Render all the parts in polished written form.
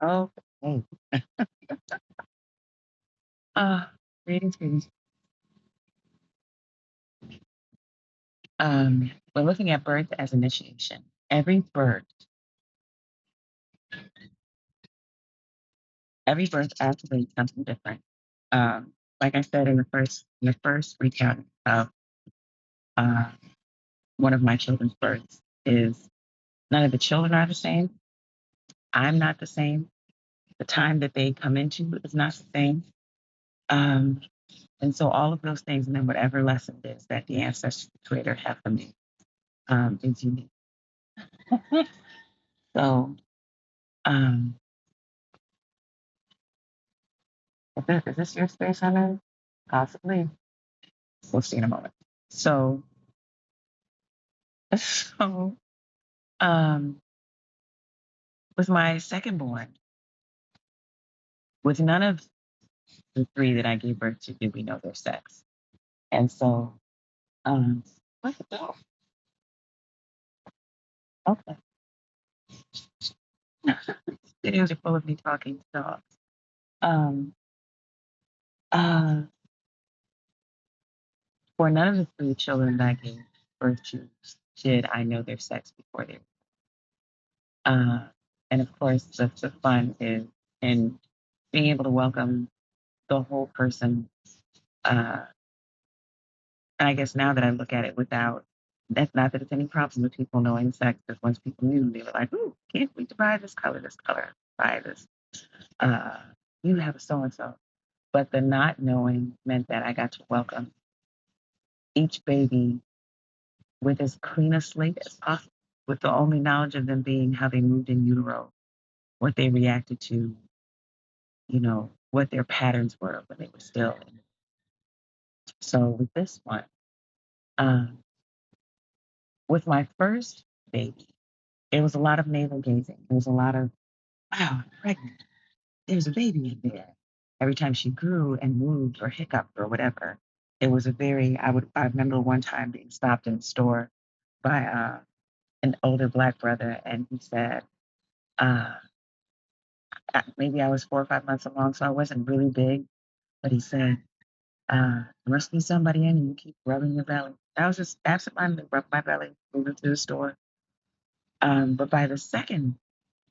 Okay. Uh, greetings. We're looking at birth as initiation. Every birth activates something different. Like I said in the first recount of uh, one of my children's births, is none of the children are the same. I'm not the same. The time that they come into is not the same. Um, and so all of those things, and then whatever lesson it is that the ancestors, the creator, have for me, is unique. So, um, is this your space, Hunter? Possibly. We'll see in a moment. So, so um, with my second born, with none of the three that I gave birth to did we know their sex. And so, um, what's the dog? Okay. Videos are full of me talking to dogs. Um, uh, for none of the three children that I gave birth to did I know their sex before they. Uh, and of course, the fun is in being able to welcome the whole person. Uh, and I guess now that I look at it without, that's not that it's any problem with people knowing sex, because once people knew, they were like, "Ooh, can't wait to buy this color, buy this. Uh, you have a so and so." But the not knowing meant that I got to welcome each baby with as clean a slate as possible, with the only knowledge of them being how they moved in utero, what they reacted to, what their patterns were when they were still. So with this one, um, with my first baby, it was a lot of navel gazing. It was a lot of, wow, I'm pregnant. There's a baby in there. Every time she grew and moved or hiccuped or whatever, it was a very, I remember one time being stopped in the store by an older Black brother, and he said, uh, maybe I was 4 or 5 months along, so I wasn't really big, but he said, there must be somebody in and you keep rubbing your belly. I was just absentmindedly rubbing my belly, moving to the store. But by the second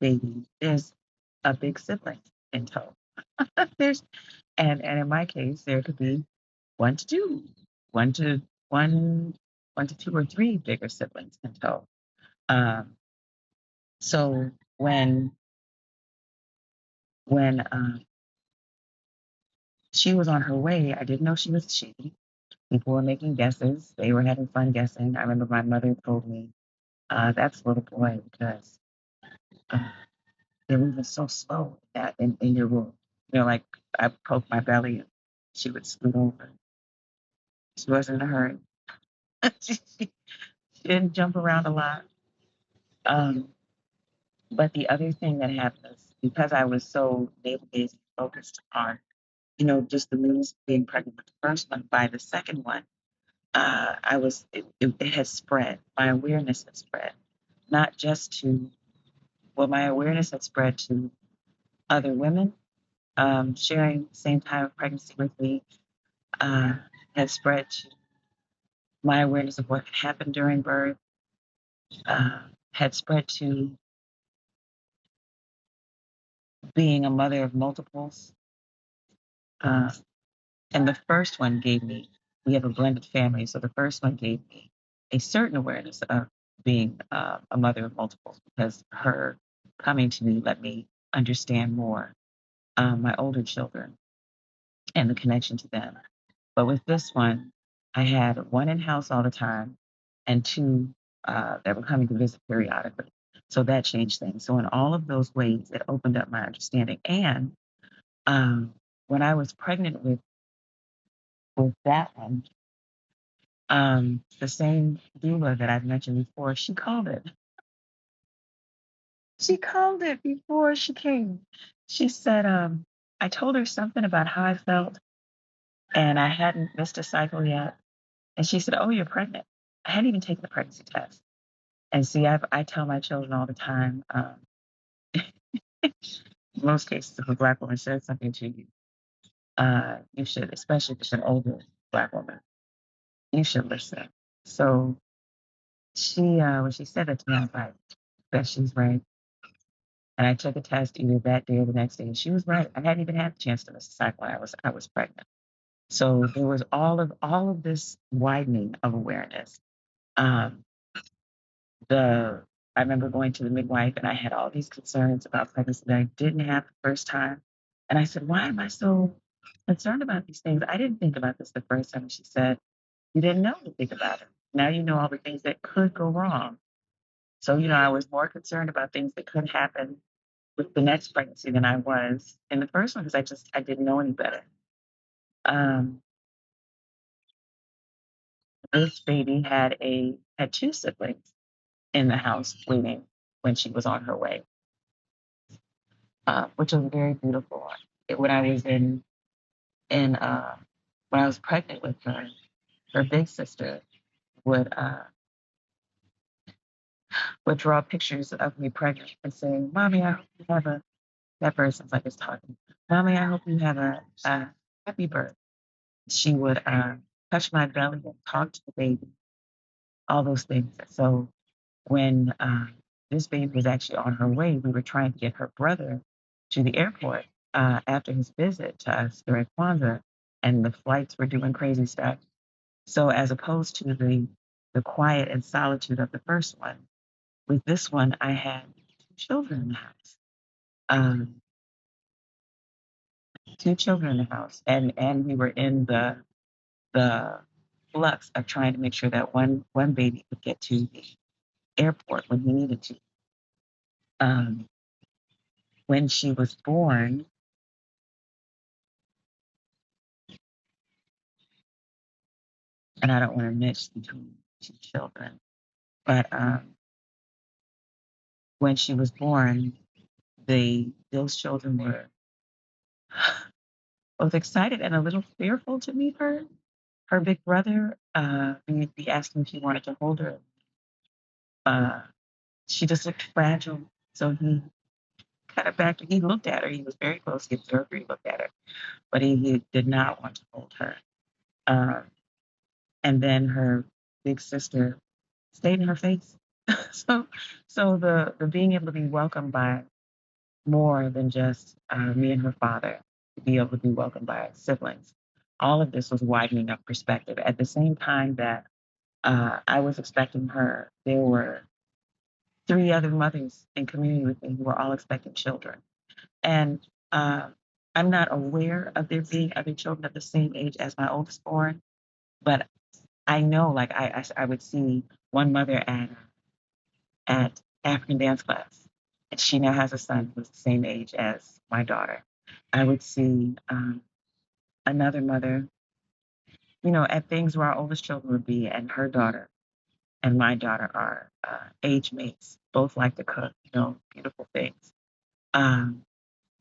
baby, there's a big sibling in tow. there's and in my case, there could be one to two, one to one, one to two or three bigger siblings in tow. Um, so when she was on her way, I didn't know she was a she. People were making guesses. They were having fun guessing. I remember my mother told me, "That's a little boy because uh, they're moving so slow that in your room." Like I poked my belly and she would scoot over. She wasn't in a hurry. she didn't jump around a lot. Um, but the other thing that happened is because I was so navel gazing focused on, just the news of being pregnant with the first one, by the second one, it has spread. My awareness has spread, not just to, well, my awareness had spread to other women sharing the same time of pregnancy with me, uh, had spread to my awareness of what happened during birth, uh, had spread to being a mother of multiples. Uh, and the first one gave me, we have a blended family, so the first one gave me a certain awareness of being a mother of multiples because her coming to me let me understand more my older children and the connection to them. But with this one, I had one in house all the time and two that were coming to visit periodically. So that changed things. So in all of those ways, it opened up my understanding. And um, when I was pregnant with that one, the same doula that I've mentioned before, she called it. She called it before she came. She said, I told her something about how I felt and I hadn't missed a cycle yet. And she said, "Oh, you're pregnant." I hadn't even taken the pregnancy test. And see, I tell my children all the time, In most cases, if a Black woman says something to you, you should, especially if it's an older Black woman, you should listen. So when she said that to me, I was like, "Bet she's right." And I took a test either that day or the next day, and she was right. I hadn't even had the chance to miss a cycle. I was pregnant. So there was all of this widening of awareness. Um, the I remember going to the midwife, and I had all these concerns about pregnancy that I didn't have the first time. And I said, "Why am I so concerned about these things? I didn't think about this the first time." And she said, "You didn't know to think about it. Now you know all the things that could go wrong." So, I was more concerned about things that could happen with the next pregnancy than I was in the first one because I didn't know any better. Um, this baby had two siblings in the house waiting when she was on her way, which was very beautiful. When I was in when I was pregnant with her big sister would uh, would draw pictures of me pregnant and say, "Mommy, I hope you have a." That person's like it's talking. "Mommy, I hope you have a happy birth." She would touch my belly and talk to the baby, all those things. So when this baby was actually on her way, we were trying to get her brother to the airport after his visit to us during Kwanzaa, and the flights were doing crazy stuff. So as opposed to the quiet and solitude of the first one, with this one, I had two children in the house. Um, Two children in the house, and we were in the flux of trying to make sure that one baby could get to the airport when he needed to. Um, when she was born, and I don't want to mix between two children, but when she was born, those children were both excited and a little fearful to meet her. Her big brother, we asked him if he wanted to hold her. Uh, she just looked fragile, so he kind of backed. He looked at her. He was very close. He observed her. He looked at her, but he did not want to hold her. Uh, and then her big sister stayed in her face. so, so the being able to be welcomed by more than just me and her father, to be able to be welcomed by siblings. All of this was widening up perspective. At the same time that I was expecting her, there were three other mothers in community with me who were all expecting children. And I'm not aware of there being other children of the same age as my oldest born, but I know, like I would see one mother at African dance class, and she now has a son who's the same age as my daughter. I would see another mother, at things where our oldest children would be, and her daughter and my daughter are age mates, both like to cook, beautiful things. Um,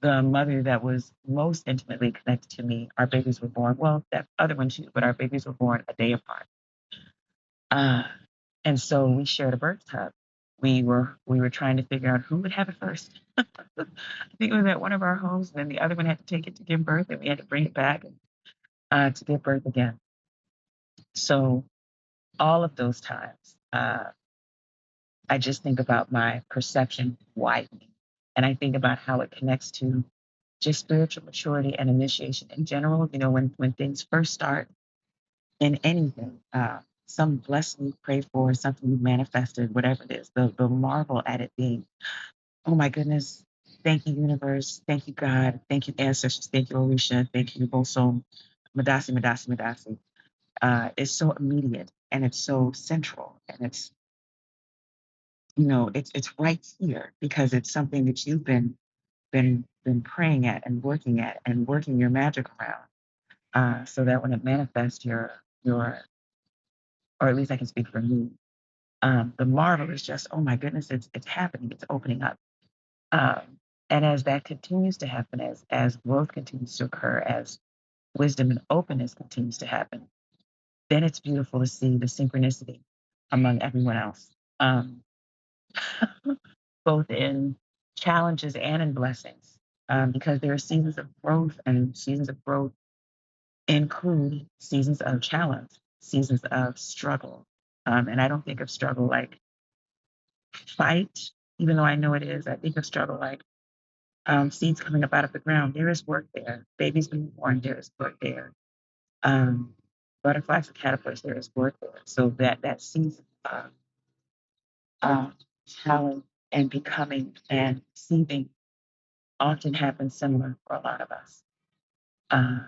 the mother that was most intimately connected to me, our babies were born, well, that other one too, but our babies were born a day apart. Uh, and so we shared a birth tub. We were trying to figure out who would have it first. I think it was at one of our homes, and then the other one had to take it to give birth, and we had to bring it back to give birth again. So all of those times, I just think about my perception widening, and I think about how it connects to just spiritual maturity and initiation in general. When things first start in anything, some blessing you pray for, something you manifested, whatever it is, the marvel at it being, oh my goodness, thank you, universe, thank you, God, thank you, ancestors, thank you, Orisha, thank you, Bosom, Madasi, Madasi, Madasi. It's so immediate and it's so central and it's right here because it's something that you've been praying at and working your magic around. So that when it manifests your or at least I can speak for me, the marvel is just, oh my goodness, it's happening, it's opening up. Um, and as that continues to happen, as growth continues to occur, as wisdom and openness continues to happen, then it's beautiful to see the synchronicity among everyone else, um, both in challenges and in blessings. because there are seasons of growth, and seasons of growth include seasons of challenge, seasons of struggle. And I don't think of struggle like fight, even though I know it is. I think of struggle like seeds coming up out of the ground. There is work there. Babies being born, there is work there. Um, Butterflies and caterpillars, there is work there. So that season of uh, challenge and becoming and receiving often happens similar for a lot of us. Uh,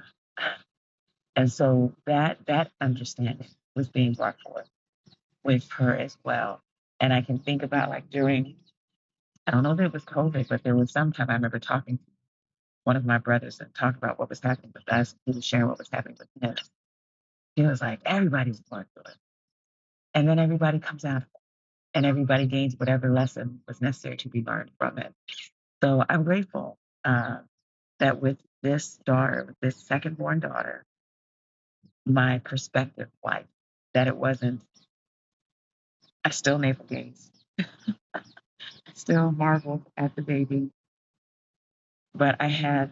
and so that understanding was being brought forth with her as well. And I can think about like during, I don't know if it was COVID, but there was some time I remember talking to one of my brothers and talking about what was happening with us. He was sharing what was happening with him. He was like, everybody's going through it. And then everybody comes out and everybody gains whatever lesson was necessary to be learned from it. So I'm grateful that with this daughter, with this second born daughter, my perspective like that it wasn't, I still navel gaze. I still marvel at the baby, but I had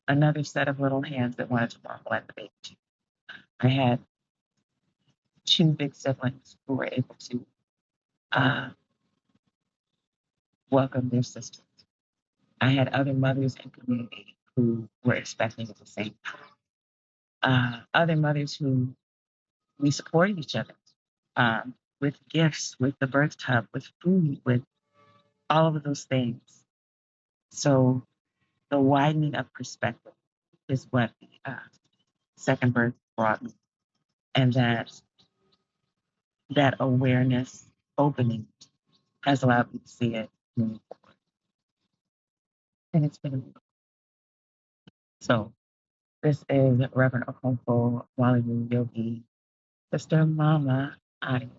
another set of little hands that wanted to marvel at the baby too. I had two big siblings who were able to uh, welcome their sisters. I had other mothers in community who were expecting at the same time. Other mothers who we supported each other with gifts, with the birth tub, with food, with all of those things. So the widening of perspective is what the second birth brought me, and that awareness opening has allowed me to see it moving forward, and it's been amazing. So this is Reverend Okonkwo Walayu Yogi, Sister Mama Audio.